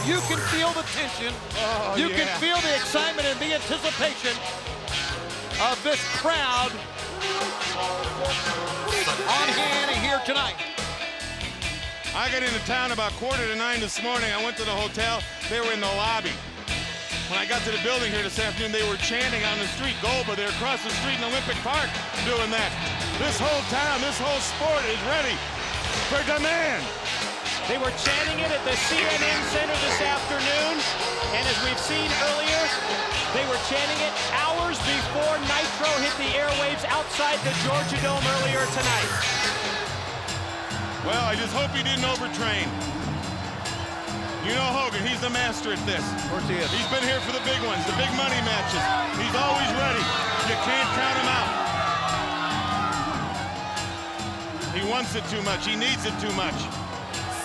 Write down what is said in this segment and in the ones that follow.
You can feel the tension. You can feel the excitement and the anticipation of this crowd on hand here tonight. I got into town about 8:45 this morning. I went to the hotel. They were in the lobby. When I got to the building here this afternoon, they were chanting on the street, Goldberg. They're across the street in Olympic Park doing that. This whole town, this whole sport is ready for demand. They were chanting it at the CNN Center this afternoon, and as we've seen earlier, they were chanting it hours before Nitro hit the airwaves outside the Georgia Dome earlier tonight. Well, I just hope he didn't overtrain. You know Hogan, he's the master at this. Of course he is. He's been here for the big ones, the big money matches. He's always ready. You can't count him out. He wants it too much. He needs it too much.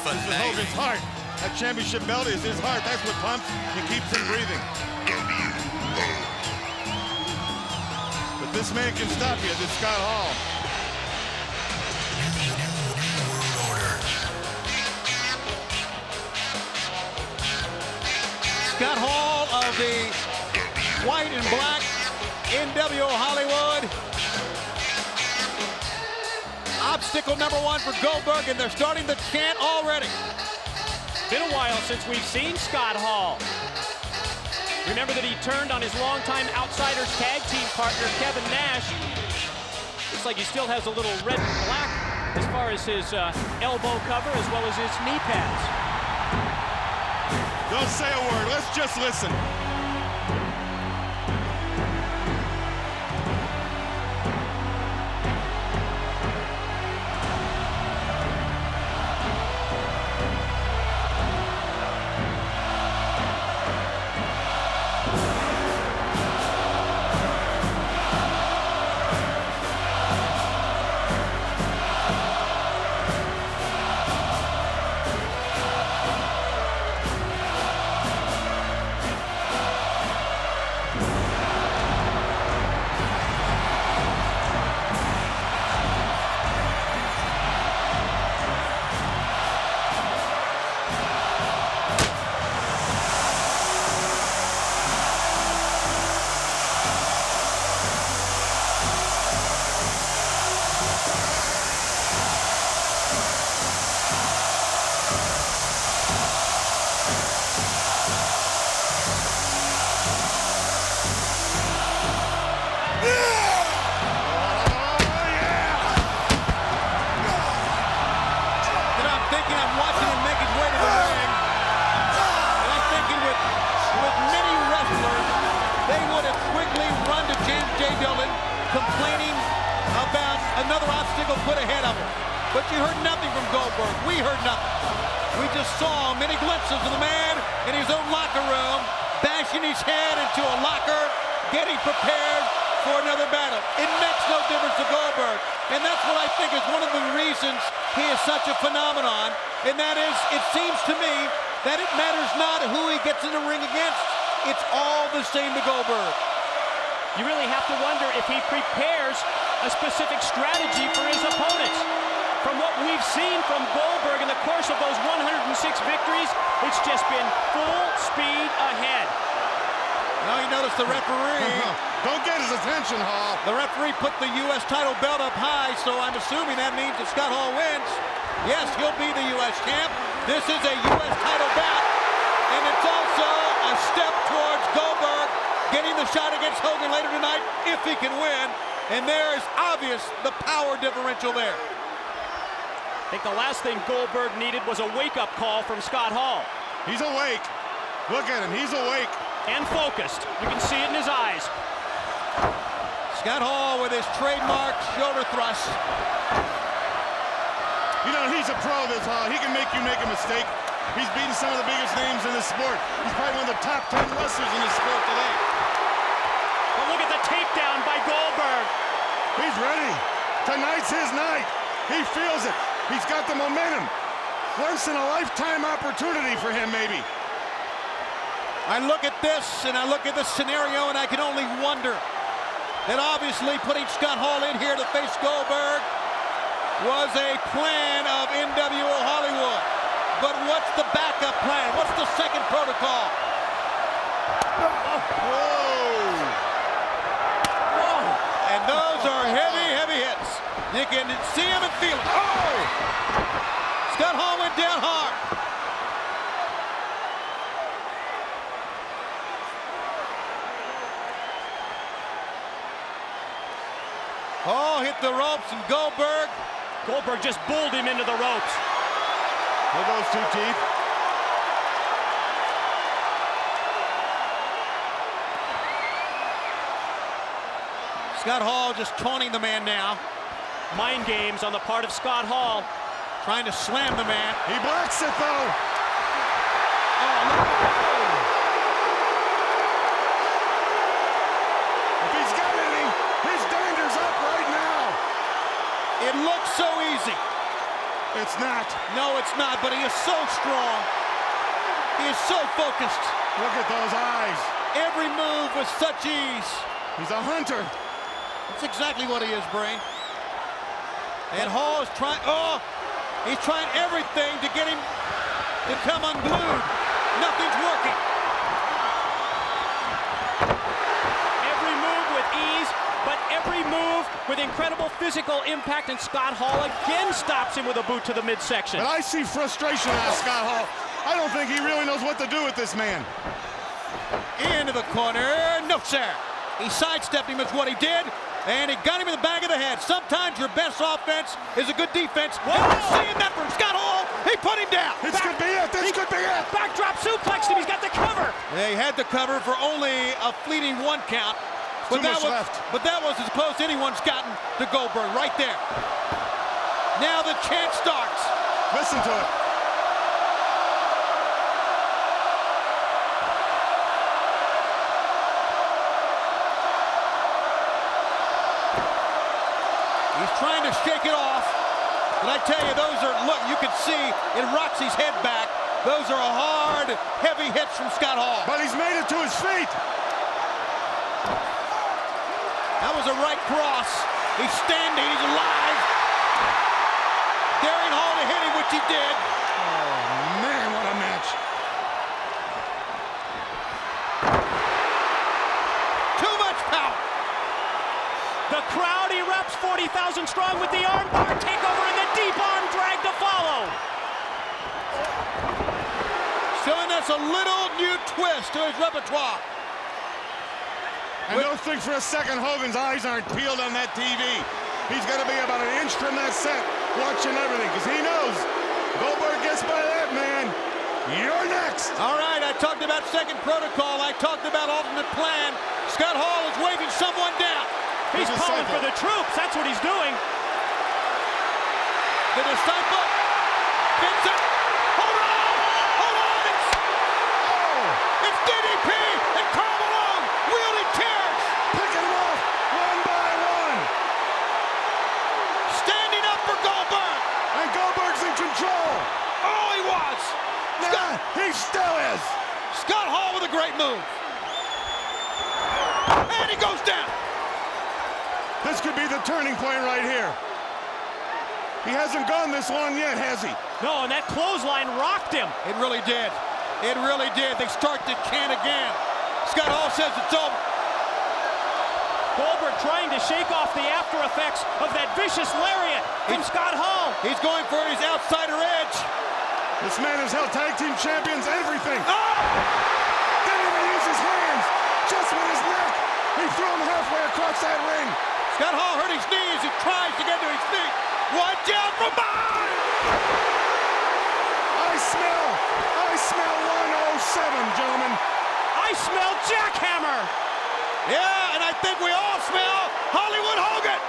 This is Hogan's heart. That championship belt is his heart. That's what pumps and keeps him breathing. But this man can stop you. This Scott Hall. Scott Hall of the white and black NWO Hollywood. Obstacle number one for Goldberg, and they're starting the chant already. Been a while since we've seen Scott Hall. Remember that he turned on his longtime Outsiders tag team partner, Kevin Nash. Looks like he still has a little red and black as far as his elbow cover as well as his knee pads. Don't say a word. Let's just listen. Complaining about another obstacle put ahead of him. But you heard nothing from Goldberg. We heard nothing. We just saw many glimpses of the man in his own locker room, bashing his head into a locker, getting prepared for another battle. It makes no difference to Goldberg. And that's what I think is one of the reasons he is such a phenomenon. And that is, it seems to me that it matters not who he gets in the ring against. It's all the same to Goldberg. You really have to wonder if he prepares a specific strategy for his opponents. From what we've seen from Goldberg in the course of those 106 victories, it's just been full speed ahead. Now you notice the referee. Don't get his attention, Hall. The referee put the U.S. title belt up high, so I'm assuming that means that Scott Hall wins. Yes, he'll be the U.S. champ. This is a U.S. title bout, and it's also a step towards Goldberg getting the shot against Hogan later tonight if he can win. And there is obvious the power differential there. I think the last thing Goldberg needed was a wake-up call from Scott Hall. He's awake. Look at him, he's awake. And focused. You can see it in his eyes. Scott Hall with his trademark shoulder thrust. You know, he's a pro, this Hall. He can make you make a mistake. He's beaten some of the biggest names in this sport. He's probably one of the top 10 wrestlers in this sport today. But look at the takedown by Goldberg. He's ready. Tonight's his night. He feels it. He's got the momentum. Once in a lifetime opportunity for him, maybe. I look at this and I look at this scenario and I can only wonder that obviously putting Scott Hall in here to face Goldberg was a plan of NWO Hollywood. But what's the backup plan? What's the second protocol? Whoa! And those are heavy, heavy hits. You can see him and feel it. Oh! Scott Hall went down hard. Oh, hit the ropes, and Goldberg just bulled him into the ropes. There goes two teeth. Scott Hall just taunting the man now. Mind games on the part of Scott Hall. Trying to slam the man. He blocks it, though. If he's got any, his danger's up right now. It looks so easy. It's not. No, it's not, but he is so strong. He is so focused. Look at those eyes. Every move with such ease. He's a hunter. That's exactly what he is, Bray. And Hall is trying, he's trying everything to get him to come unglued. Nothing's working. Every move with ease, but every move with incredible physical impact, and Scott Hall again stops him with a boot to the midsection. But I see frustration out of Scott Hall. I don't think he really knows what to do with this man. Into the corner, no sir. He sidestepped him is what he did, and he got him in the back of the head. Sometimes your best offense is a good defense. And we're seeing that from Scott Hall. He put him down. This could be it. This could be it. Backdrop suplexed him. He's got the cover. Yeah, he had the cover for only a fleeting one count. But Too much left. But that was as close as anyone's gotten to Goldberg, right there. Now the chant starts. Listen to it. He's trying to shake it off. But I tell you, those are, look, you can see it rocks his head back. Those are hard, heavy hits from Scott Hall. But he's made it to his feet. That was a right cross. He's standing, he's alive. Daring Hall to hit him, which he did. Oh, man, what a match. Too much power. The crowd erupts 40,000 strong with the armbar takeover and the deep arm drag to follow. Showing us a little new twist to his repertoire. And don't think for a second Hogan's eyes aren't peeled on that TV. He's got to be about an inch from that set, watching everything, because he knows Goldberg gets by that man. You're next. All right, I talked about second protocol. I talked about alternate plan. Scott Hall is waving someone down. He's calling for the troops. That's what he's doing. The disciple. Vincent. Hold on. Hold on. It's DDP and Karl Malone wielding chairs. Picking them off one by one. Standing up for Goldberg. And Goldberg's in control. Oh, he was. Nah, he still is. Scott Hall with a great move. And he goes down. This could be the turning point right here. He hasn't gone this long yet, has he? No, and that clothesline rocked him. It really did. It really did. They start to chant again. Scott Hall says it's over. Goldberg trying to shake off the after effects of that vicious lariat from Scott Hall. He's going for his outsider edge. This man has held tag team champions, everything. Oh! Didn't even use his hands, just with his neck. He threw him halfway across that ring. Scott Hall hurt his knees. He tries to get to his feet. Watch out from behind! I smell 107, gentlemen. I smell jackhammer. Yeah, and I think we all smell Hollywood Hogan.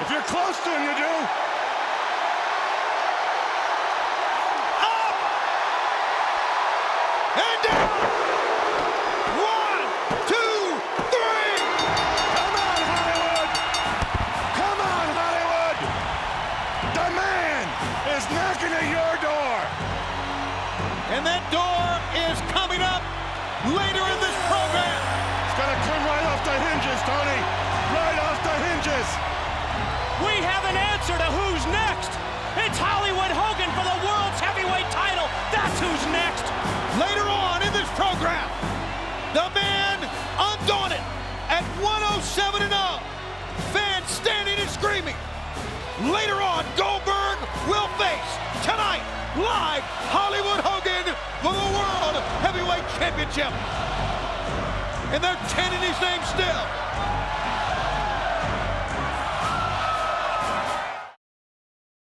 If you're close to him, you do. Up! And down! 1, 2, 3! Come on, Hollywood! Come on, Hollywood! The man is knocking at your door. And that door is coming up later in this program. It's gonna come right off the hinges, Tony. Right off the hinges. We have an answer to who's next. It's Hollywood Hogan for the world's heavyweight title. That's who's next. Later on in this program, the man undaunted at 107-0. Fans standing and screaming. Later on, Goldberg will face tonight, live, Hollywood Hogan for the World Heavyweight Championship. And they're chanting his name still.